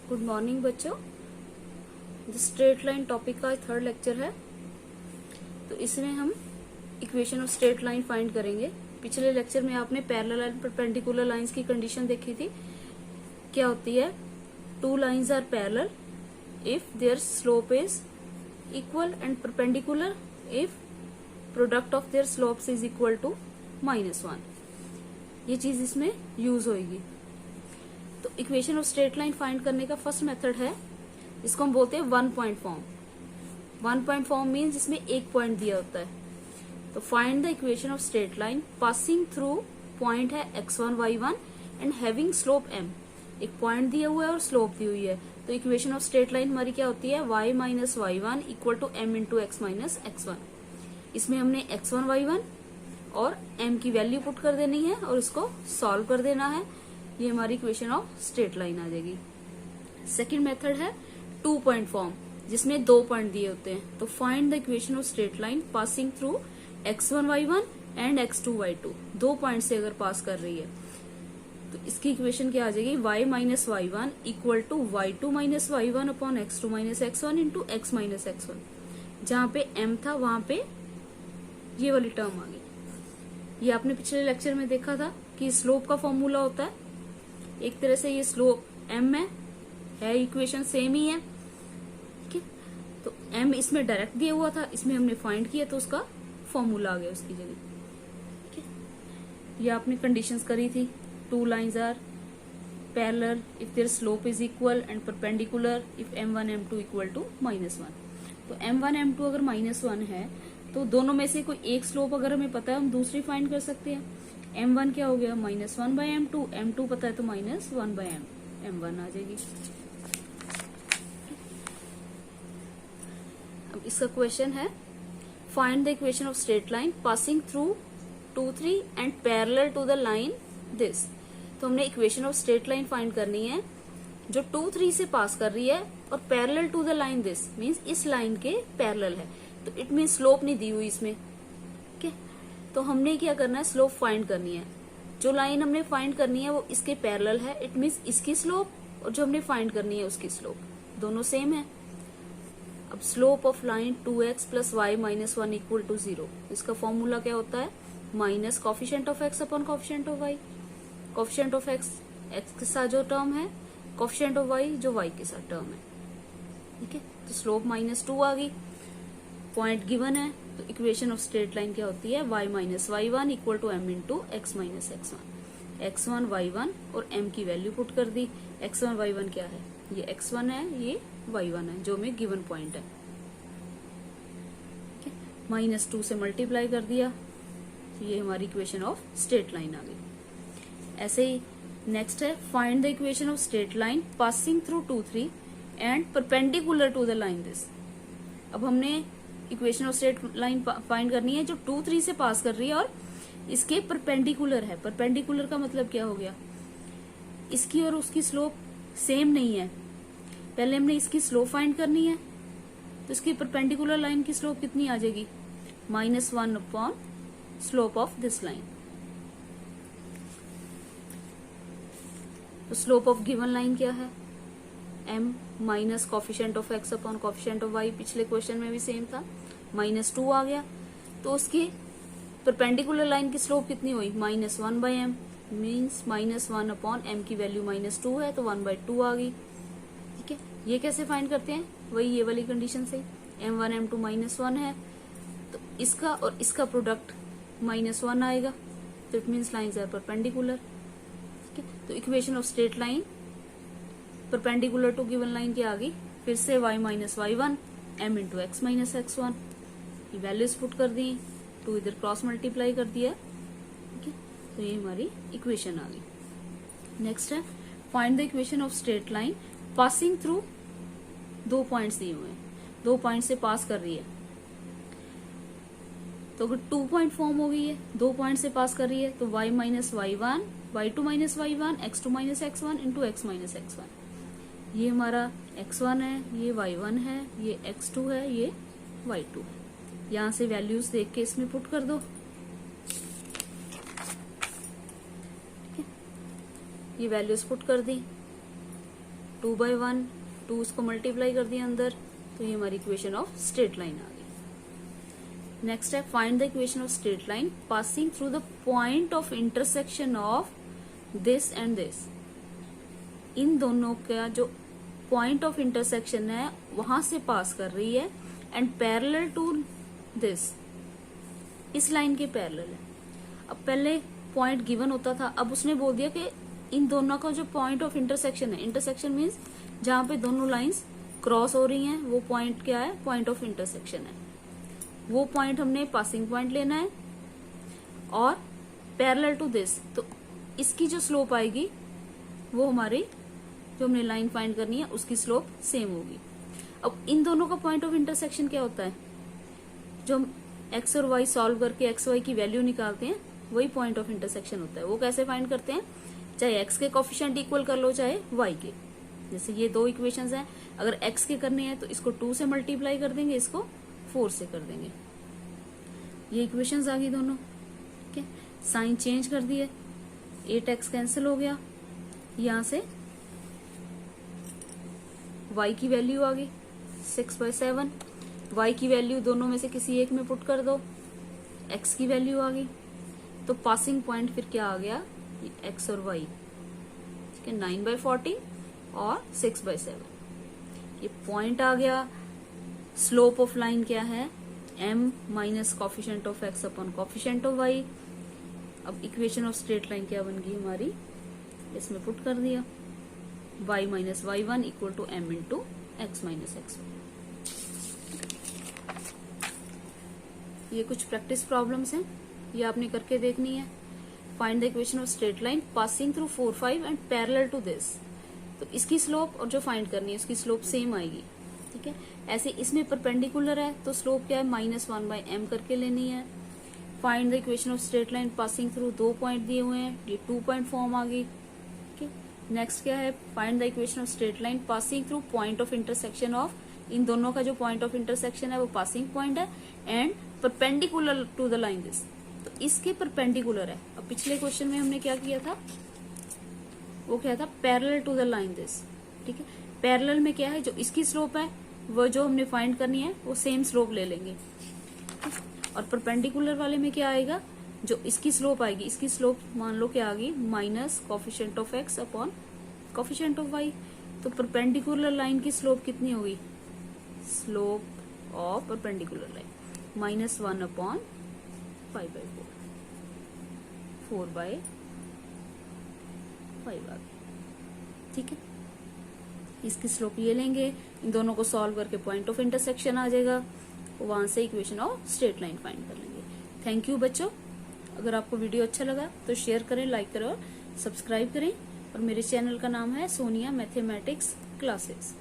Good morning बच्चों। Straight line topic का third lecture है। तो इसमें हम equation of straight line find करेंगे। पिछले लेक्चर में आपने पैरेलल एंड परपेंडिकुलर लाइंस की कंडीशन देखी थी। क्या होती है? Two lines are parallel if their slope is equal and perpendicular if product of their slopes is equal to -1। ये चीज इसमें यूज होगी। तो equation of straight line find करने का फर्स्ट मेथड है, इसको हम बोलते हैं one point form. One point form means जिसमें एक पॉइंट दिया होता है। तो find the equation of straight line passing through point है x1 y1 and having slope m। एक पॉइंट दिया हुआ है और स्लोप दी हुई है। तो इक्वेशन ऑफ स्ट्रेट लाइन हमारी क्या होती है? y minus y1 equal to m into x minus x1। इसमें हमने x1 y1 और m की वैल्यू पुट कर देनी है और इसको सॉल्व कर देना है। ये हमारी इक्वेशन ऑफ स्ट्रेट लाइन आ जाएगी। सेकंड मेथड है टू पॉइंट फॉर्म, जिसमें दो पॉइंट दिए होते हैं। तो find the equation of straight line passing through x1 y1 and x2 y2। दो पॉइंट से अगर पास कर रही है तो इसकी इक्वेशन क्या आ जाएगी? y minus y1 equal to y2 minus y1 upon x2 minus x1 into x minus x1। जहां पे m था वहां पे ये वाली टर्म आ गई। ये आपने पिछले लेक्चर में देखा था कि स्लोप का फॉर्मूला होता है। एक तरह से ये स्लोप m है इक्वेशन सेम ही है। ठीक है, तो m इसमें डायरेक्ट दिया हुआ था, इसमें हमने फाइंड किया तो उसका फॉर्मूला आ गया उसकी जगह। ठीक है, ये आपने कंडीशंस करी थी। Two lines are parallel if their slope is equal and perpendicular if m1 m2 equal to -1। तो m1 m2 अगर -1 है तो दोनों में से कोई एक स्लोप अगर हमें पता है हम दूसरी फाइंड कर सकते हैं। m1 क्या हो गया? -1/m2। m2 पता है तो -1/m1 आ जाएगी। अब इसका क्वेश्चन है find the equation of straight line passing through 2 3 and parallel to the line this. तो हमने equation of straight line find करनी है जो 2 3 से पास कर रही है और parallel to the line this means इस लाइन के पैरेलल है। तो इट मीन्स स्लोप नहीं दी हुई इसमें। ठीक है, तो हमने क्या करना है? स्लोप फाइंड करनी है। जो लाइन हमने फाइंड करनी है वो इसके पैरेलल है, इट मीन्स इसकी स्लोप, और जो हमने फाइंड करनी है उसकी स्लोप दोनों सेम है। अब slope of line 2x plus y minus 1 equal to 0। इसका फॉर्मूला क्या होता है? Minus coefficient of x upon coefficient of y। Coefficient of x के साथ जो टर्म है, कॉफिशिएंट ऑफ y जो y के साथ टर्म है। ठीक है, तो स्लोप -2 आ गई। पॉइंट गिवन है तो इक्वेशन ऑफ स्ट्रेट लाइन क्या होती है? y minus y1 equal to m into x minus x1। x1 y1 और m की वैल्यू पुट कर दी। x1 y1 क्या है? ये x1 है, ये y1 है जो में गिवन पॉइंट है। -2 से मल्टीप्लाई कर दिया तो ये हमारी इक्वेशन ऑफ स्ट्रेट लाइन आ गई। ऐसे ही नेक्स्ट है find the equation of straight line passing through 2 3 and perpendicular to the line this. अब हमने equation of straight line find करनी है जो 2 3 से पास कर रही है और इसके परपेंडिकुलर है। परपेंडिकुलर का मतलब क्या हो गया? इसकी और उसकी स्लोप सेम नहीं है। पहले हमने इसकी स्लोप फाइंड करनी है तो इसकी परपेंडिकुलर लाइन की स्लोप कितनी आ जाएगी? -1 upon slope of this line. तो स्लोप ऑफ गिवन लाइन क्या है? m minus coefficient of x upon coefficient of y। पिछले क्वेश्चन में भी सेम था, -2 आ गया। तो उसकी परपेंडिकुलर लाइन की स्लोप कितनी हुई? -1/m मीन्स -1 अपॉन m की वैल्यू -2 है तो 1/2 आ गई। ठीक है, ये कैसे फाइंड करते हैं? वही ये वाली कंडीशन से m1 m2 -1 है तो इसका और इसका प्रोडक्ट -1 आएगा तो it means lines are perpendicular. ठीक है, तो equation of straight line perpendicular to given line क्या आ गई? फिर से y minus y1 m into x minus x1। ये वैल्यूज पुट कर दी, 2 इधर क्रॉस मल्टीप्लाई कर दिया। ठीक है, तो ये हमारी इक्वेशन आ गई। नेक्स्ट है find the equation of straight line passing through दो पॉइंट्स दिए हुए हैं, दो पॉइंट से पास कर रही है। तो अगर 2 पॉइंट फॉर्म हो गई है, 2 पॉइंट से पास कर रही है तो y minus y1 y2 minus y1 x2 minus x1 into x minus x1। ये हमारा x1 है, ये y1 है, ये x2 है, ये y2 है। यहां से वैल्यूज देख के इसमें पुट कर दो। ठीक है, ये वैल्यूज पुट कर दी। 2/1, 2 इसको मल्टीप्लाई कर दिया अंदर, तो ये हमारी इक्वेशन ऑफ स्ट्रेट लाइन आ गई। नेक्स्ट है find the equation of straight line passing through the point of intersection of this and this. इन दोनों का जो पॉइंट ऑफ इंटरसेक्शन है वहां से पास कर रही है एंड पैरेलल टू दिस, इस लाइन के पैरेलल है। अब पहले पॉइंट गिवन होता था, अब उसने बोल दिया कि इन दोनों का जो पॉइंट ऑफ इंटरसेक्शन है, इंटरसेक्शन मीन्स जहां पे दोनों लाइंस क्रॉस हो रही हैं, वो पॉइंट क्या है, पॉइंट ऑफ इंटरसेक्शन है। वो पॉइंट हमने पासिंग पॉइंट लेना है और पैरेलल टू दिस, तो इसकी जो स्लोप आएगी वो हमारी जो हमने लाइन फाइंड करनी है उसकी स्लोप सेम होगी। अब इन दोनों का पॉइंट ऑफ इंटरसेक्शन क्या होता है, जो हम एक्स और वाई सॉल्व करके एक्स वाई की वैल्यू निकालते हैं वही पॉइंट ऑफ इंटरसेक्शन होता है। वो कैसे फाइंड करते हैं, चाहे एक्स के कोफिशिएंट इक्वल कर लो चाहे वाई के। जैसे ये दो इक्वेशंस हैं, अगर एक्स के करने हैं तो इसको 2 से मल्टीप्लाई कर देंगे, इसको 4 से कर देंगे। ये इक्वेशंस आ गई दोनों, ठीक है। साइन चेंज कर दिए, 8x कैंसिल हो गया, यहां से y की वैल्यू आ गई 6/7, y की वैल्यू दोनों में से किसी एक में पुट कर दो, x की वैल्यू आ गई, तो पासिंग पॉइंट फिर क्या आ गया, x और y, ठीक है, 9/14 और 6/7 ये पॉइंट आ गया। स्लोप ऑफ लाइन क्या है, m minus coefficient of x upon coefficient of y। अब इक्वेशन ऑफ स्ट्रेट लाइन क्या बन गई हमारी, इसमें पुट कर दिया, y minus y1 equal to m into x minus x1। ये कुछ प्रैक्टिस प्रॉब्लम्स हैं, ये आपने करके देखनी है। Find the equation of straight line passing through 4, 5 and parallel to this. तो इसकी स्लोप और जो फाइंड करनी है उसकी स्लोप सेम आएगी, ठीक है। ऐसे इसमें परपेंडिकुलर है तो स्लोप क्या है, -1/m करके लेनी है। Find the equation of straight line passing through 2 point दिए हुए हैं, ये 2 पॉइंट फॉर्म आ गई, ठीक है। नेक्स्ट क्या है, find the equation of straight line passing through point of intersection of, इन दोनों का जो पॉइंट ऑफ इंटरसेक्शन है वो पासिंग पॉइंट है and perpendicular to the line this, तो इसके परपेंडिकुलर है। अब पिछले क्वेश्चन में हमने क्या किया था, वो क्या था, parallel to the line this, ठीक है। पैरेलल में क्या है, जो इसकी स्लोप है वो जो हमने फाइंड करनी है वो सेम स्लोप ले लेंगे, और परपेंडिकुलर वाले में क्या आएगा, जो इसकी स्लोप आएगी, इसकी स्लोप मान लो क्या आ गई, minus coefficient of x upon coefficient of y। तो परपेंडिकुलर लाइन की स्लोप कितनी होगी, slope of perpendicular line -1 upon 5/4, 4/5 आ गई, ठीक है। इसकी स्लोप ये लेंगे, इन दोनों को सॉल्व करके पॉइंट ऑफ इंटरसेक्शन आ जाएगा, वहां से equation of straight line find कर लेंगे। थैंक यू बच्चों, अगर आपको वीडियो अच्छा लगा तो शेयर करें, लाइक करें और सब्सक्राइब करें। और मेरे चैनल का नाम है सोनिया मैथमेटिक्स क्लासेस।